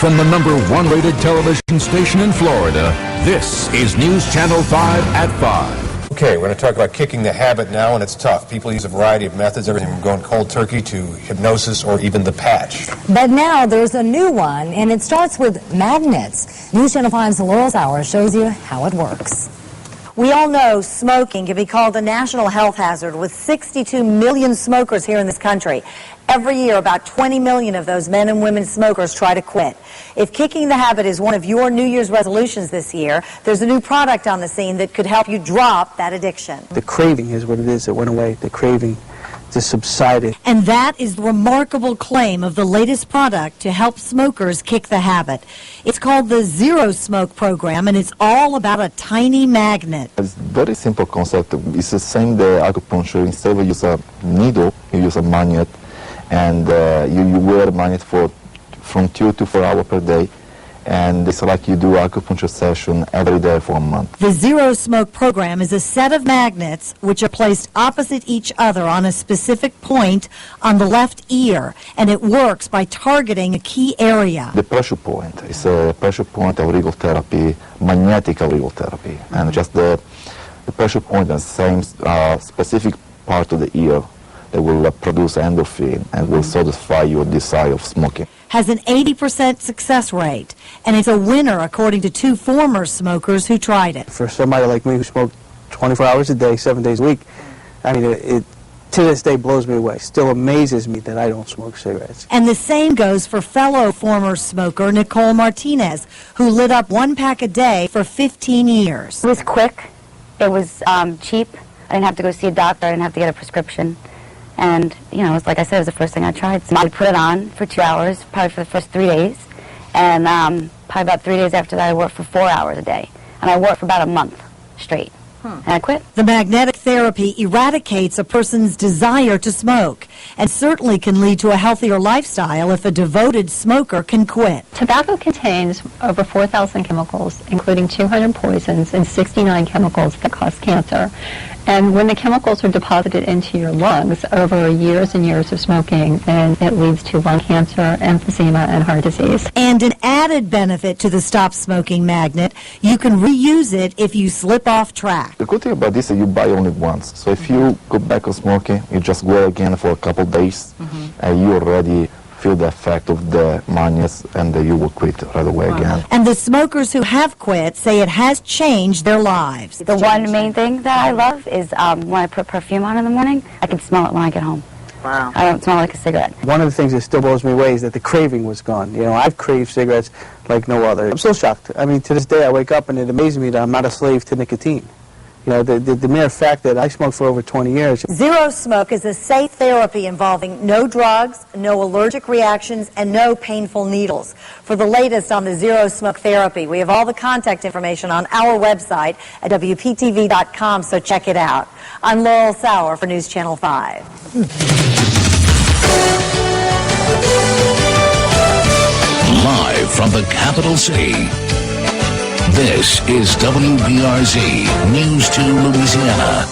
From the #1 rated television station in Florida, this is News Channel 5 at 5. Okay, we're going to talk about kicking the habit now, and it's tough. People use a variety of methods, everything from going cold turkey to hypnosis or even the patch. But now there's a new one, and it starts with magnets. News Channel 5's Laurel's Hour shows you how it works. We all know smoking can be called a national health hazard, with 62 million smokers here in this country. Every year, about 20 million of those men and women smokers try to quit. If kicking the habit is one of your New Year's resolutions this year, there's a new product on the scene that could help you drop that addiction. The craving is what it is. It went away. The craving just subsided. And that is the remarkable claim of the latest product to help smokers kick the habit. It's called the Zerosmoke program, and it's all about a tiny magnet. It's a very simple concept. It's the same the acupuncture. Instead of use a needle, you use a magnet, and you wear a magnet from 2 to 4 hours per day. And it's like you do acupuncture session every day for a month. The Zerosmoke program is a set of magnets which are placed opposite each other on a specific point on the left ear, and it works by targeting a key area. The pressure point is a pressure point of legal therapy, magnetic legal therapy, and just the pressure point and same specific part of the ear that will produce endorphin and will satisfy your desire of smoking. Has an 80% success rate, and it's a winner according to 2 former smokers who tried it. For somebody like me who smoked 24 hours a day, 7 days a week, I mean, it to this day blows me away. Still amazes me that I don't smoke cigarettes. And the same goes for fellow former smoker Nicole Martinez, who lit up 1 pack a day for 15 years. It was quick. It was cheap. I didn't have to go see a doctor. I didn't have to get a prescription. And, you know, it was, like I said, it was the first thing I tried. So I would put it on for 2 hours, probably for the first 3 days. And probably about 3 days after that, I worked for 4 hours a day. And I worked for about a month straight. And I quit. The magnetic therapy eradicates a person's desire to smoke, and certainly can lead to a healthier lifestyle if a devoted smoker can quit. Tobacco contains over 4,000 chemicals, including 200 poisons and 69 chemicals that cause cancer. And when the chemicals are deposited into your lungs over years and years of smoking, then it leads to lung cancer, emphysema, and heart disease. And an added benefit to the Stop Smoking magnet, you can reuse it if you slip off track. The good thing about this is you buy only once. So if you go back on smoking, you just wear again for a couple of days, and you already feel the effect of the magnets, and you will quit right away again. And the smokers who have quit say it has changed their lives. The one main thing that I love is when I put perfume on in the morning, I can smell it when I get home. Wow. I don't smell like a cigarette. One of the things that still blows me away is that the craving was gone. You know, I've craved cigarettes like no other. I'm so shocked. I mean, to this day I wake up and it amazes me that I'm not a slave to nicotine. You know, the mere fact that I smoked for over 20 years. Zerosmoke is a safe therapy involving no drugs, no allergic reactions, and no painful needles. For the latest on the Zerosmoke therapy, we have all the contact information on our website at WPTV.com, so check it out. I'm Laurel Sauer for News Channel 5. Live from the capital city, this is WBRZ News 2 Louisiana.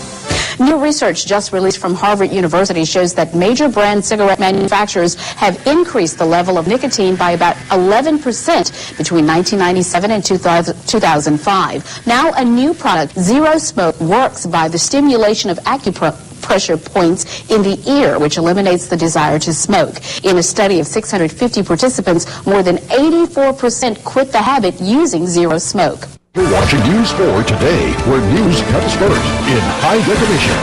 New research just released from Harvard University shows that major brand cigarette manufacturers have increased the level of nicotine by about 11% between 1997 and 2005. Now a new product, Zerosmoke, works by the stimulation of acupressure points in the ear, which eliminates the desire to smoke. In a study of 650 participants, more than 84% quit the habit using Zerosmoke. You're watching News 4 today, where news comes first in high definition.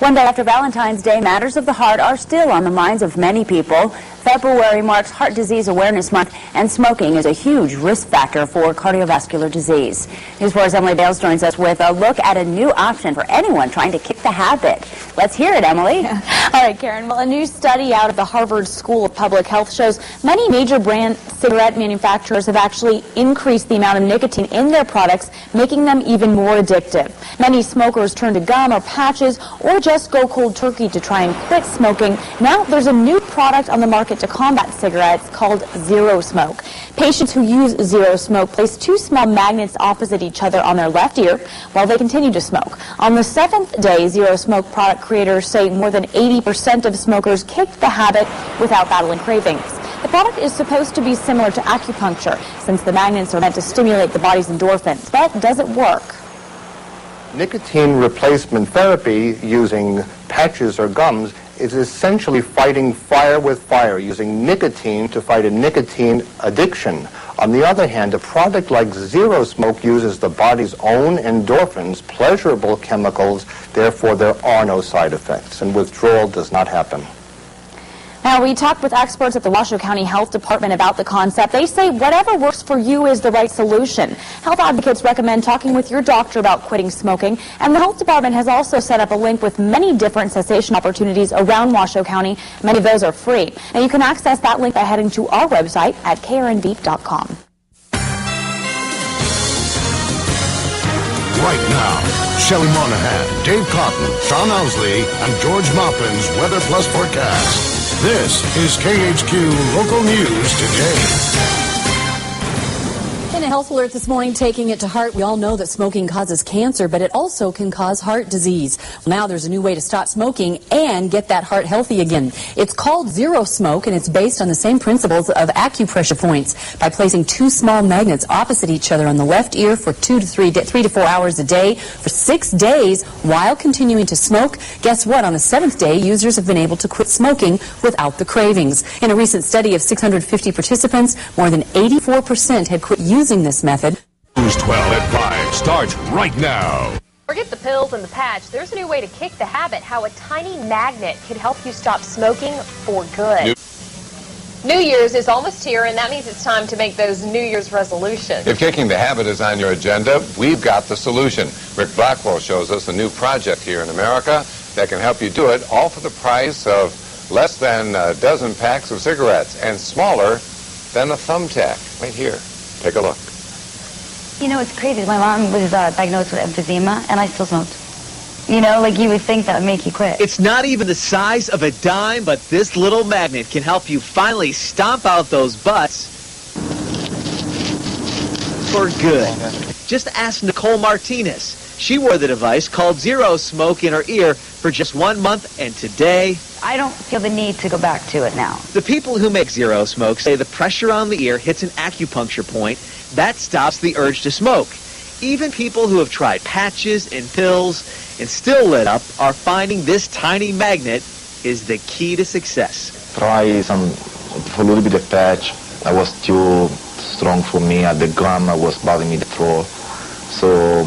One day after Valentine's Day, matters of the heart are still on the minds of many people. February marks Heart Disease Awareness Month, and smoking is a huge risk factor for cardiovascular disease. News 4's Emily Bales joins us with a look at a new option for anyone trying to kick the habit. Let's hear it, Emily. Yeah. All right, Karen. Well, a new study out of the Harvard School of Public Health shows many major brand cigarette manufacturers have actually increased the amount of nicotine in their products, making them even more addictive. Many smokers turn to gum or patches or just go cold turkey to try and quit smoking. Now there's a new product on the market to combat cigarettes called Zerosmoke. Patients who use Zerosmoke place 2 small magnets opposite each other on their left ear while they continue to smoke. On the 7th day, Zerosmoke product creators say more than 80% of smokers kicked the habit without battling cravings. The product is supposed to be similar to acupuncture, since the magnets are meant to stimulate the body's endorphins. But does it work? Nicotine replacement therapy using patches or gums is essentially fighting fire with fire, using nicotine to fight a nicotine addiction. On the other hand, a product like Zerosmoke uses the body's own endorphins, pleasurable chemicals, therefore there are no side effects, and withdrawal does not happen. Now, we talked with experts at the Washoe County Health Department about the concept. They say whatever works for you is the right solution. Health advocates recommend talking with your doctor about quitting smoking, and the Health Department has also set up a link with many different cessation opportunities around Washoe County. Many of those are free. Now, you can access that link by heading to our website at krnbeef.com. Right now, Shelley Monahan, Dave Cotton, Sean Owsley, and George Maupin's Weather Plus forecast. This is KHQ Local News Today. In a health alert this morning, taking it to heart, we all know that smoking causes cancer, but it also can cause heart disease. Now there's a new way to stop smoking and get that heart healthy again. It's called Zerosmoke, and it's based on the same principles of acupressure points. By placing two small magnets opposite each other on the left ear for 3 to 4 hours a day for 6 days while continuing to smoke, guess what? On the 7th day, users have been able to quit smoking without the cravings. In a recent study of 650 participants, more than 84% had quit using this method. News 12 at 5 starts right now. Forget the pills and the patch. There's a new way to kick the habit, how a tiny magnet could help you stop smoking for good. New Year's is almost here, and that means it's time to make those New Year's resolutions. If kicking the habit is on your agenda, we've got the solution. Rick Blackwell shows us a new project here in America that can help you do it, all for the price of less than a dozen packs of cigarettes and smaller than a thumbtack. Right here. Take a look. You know, it's crazy. My mom was diagnosed with emphysema, and I still smoked. You know, like you would think that would make you quit. It's not even the size of a dime, but this little magnet can help you finally stomp out those butts for good. Just ask Nicole Martinez. She wore the device called Zerosmoke in her ear for just 1 month, and today I don't feel the need to go back to it now. the people who make Zerosmoke say the pressure on the ear hits an acupuncture point that stops the urge to smoke. Even people who have tried patches and pills and still lit up are finding this tiny magnet is the key to success. Try for a little bit of patch. I was too strong for me. The gum was bothering me the throat. So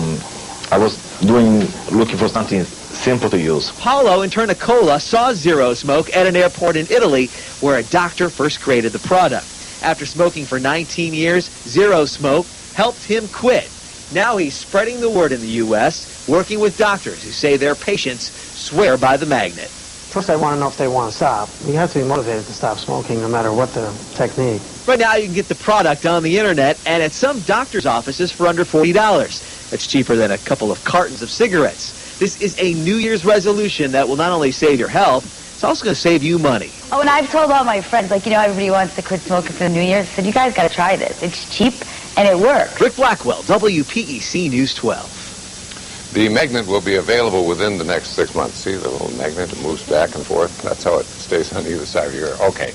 I was looking for something simple to use. Paulo in Turnicola saw Zerosmoke at an airport in Italy where a doctor first created the product. After smoking for 19 years, Zerosmoke helped him quit. Now he's spreading the word in the U.S., working with doctors who say their patients swear by the magnet. First, I want to know if they want to stop. You have to be motivated to stop smoking no matter what the technique. Right now you can get the product on the internet and at some doctor's offices for under $40. That's cheaper than a couple of cartons of cigarettes. This is a New Year's resolution that will not only save your health, it's also going to save you money. Oh, and I've told all my friends, like, you know, everybody wants to quit smoking for the New Year's. I said, you guys got to try this. It's cheap and it works. Rick Blackwell, WPEC News 12. The magnet will be available within the next 6 months. See the little magnet? It moves back and forth. That's how it stays on either side of your ear. Okay.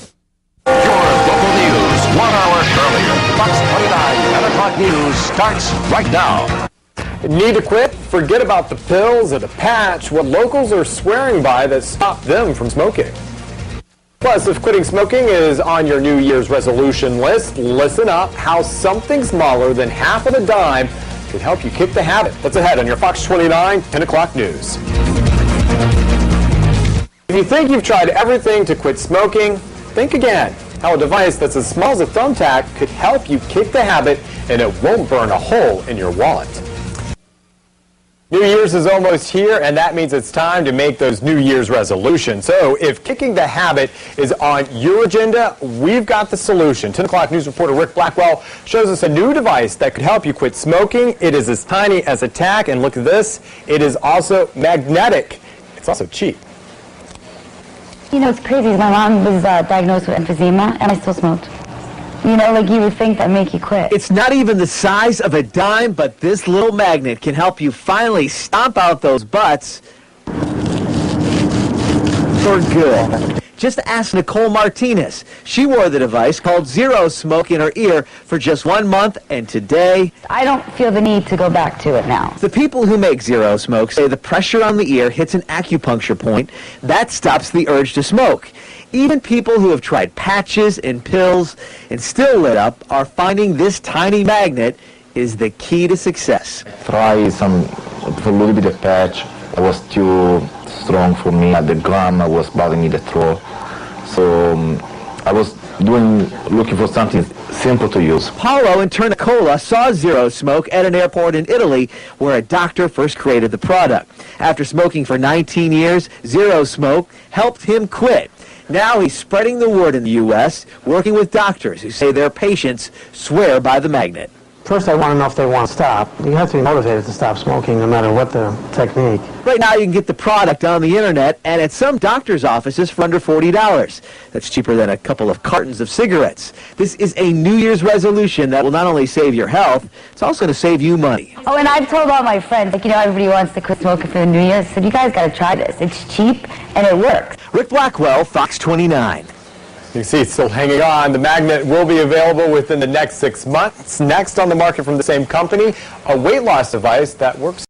Your local news 1 hour earlier. Fox 29 10 o'clock news starts right now. Need to quit? Forget about the pills or the patch. What locals are swearing by that stop them from smoking. Plus, if quitting smoking is on your New Year's resolution list, listen up how something smaller than half of a dime could help you kick the habit. That's ahead on your Fox 29 10 o'clock news. If you think you've tried everything to quit smoking, think again. How a device that's as small as a thumbtack could help you kick the habit and it won't burn a hole in your wallet. New Year's is almost here, and that means it's time to make those New Year's resolutions. So if kicking the habit is on your agenda, we've got the solution. 10 o'clock news reporter Rick Blackwell shows us a new device that could help you quit smoking. It is as tiny as a tack, and look at this. It is also magnetic. It's also cheap. You know, it's crazy. My mom was diagnosed with emphysema, and I still smoked. You know, like you would think that make you quit. It's not even the size of a dime, but this little magnet can help you finally stomp out those butts for good. Just ask Nicole Martinez. She wore the device called Zerosmoke in her ear for just 1 month, and today I don't feel the need to go back to it now. the people who make Zerosmoke say the pressure on the ear hits an acupuncture point that stops the urge to smoke. Even people who have tried patches and pills and still lit up are finding this tiny magnet is the key to success. Try some, for a little bit of patch. It was too strong for me. The gum was bothering me the throat. So I was looking for something simple to use. Paulo in Turnicola saw Zerosmoke at an airport in Italy where a doctor first created the product. After smoking for 19 years, Zerosmoke helped him quit. Now he's spreading the word in the U.S., working with doctors who say their patients swear by the magnet. First, I want to know if they want to stop. You have to be motivated to stop smoking, no matter what the technique. Right now, you can get the product on the internet and at some doctor's offices for under $40. That's cheaper than a couple of cartons of cigarettes. This is a New Year's resolution that will not only save your health, it's also going to save you money. Oh, and I've told all my friends, like, everybody wants to quit smoking for the New Year. I said, you guys got to try this. It's cheap and it works. Rick Blackwell, Fox 29. You can see it's still hanging on. The magnet will be available within the next 6 months. Next on the market from the same company, a weight loss device that works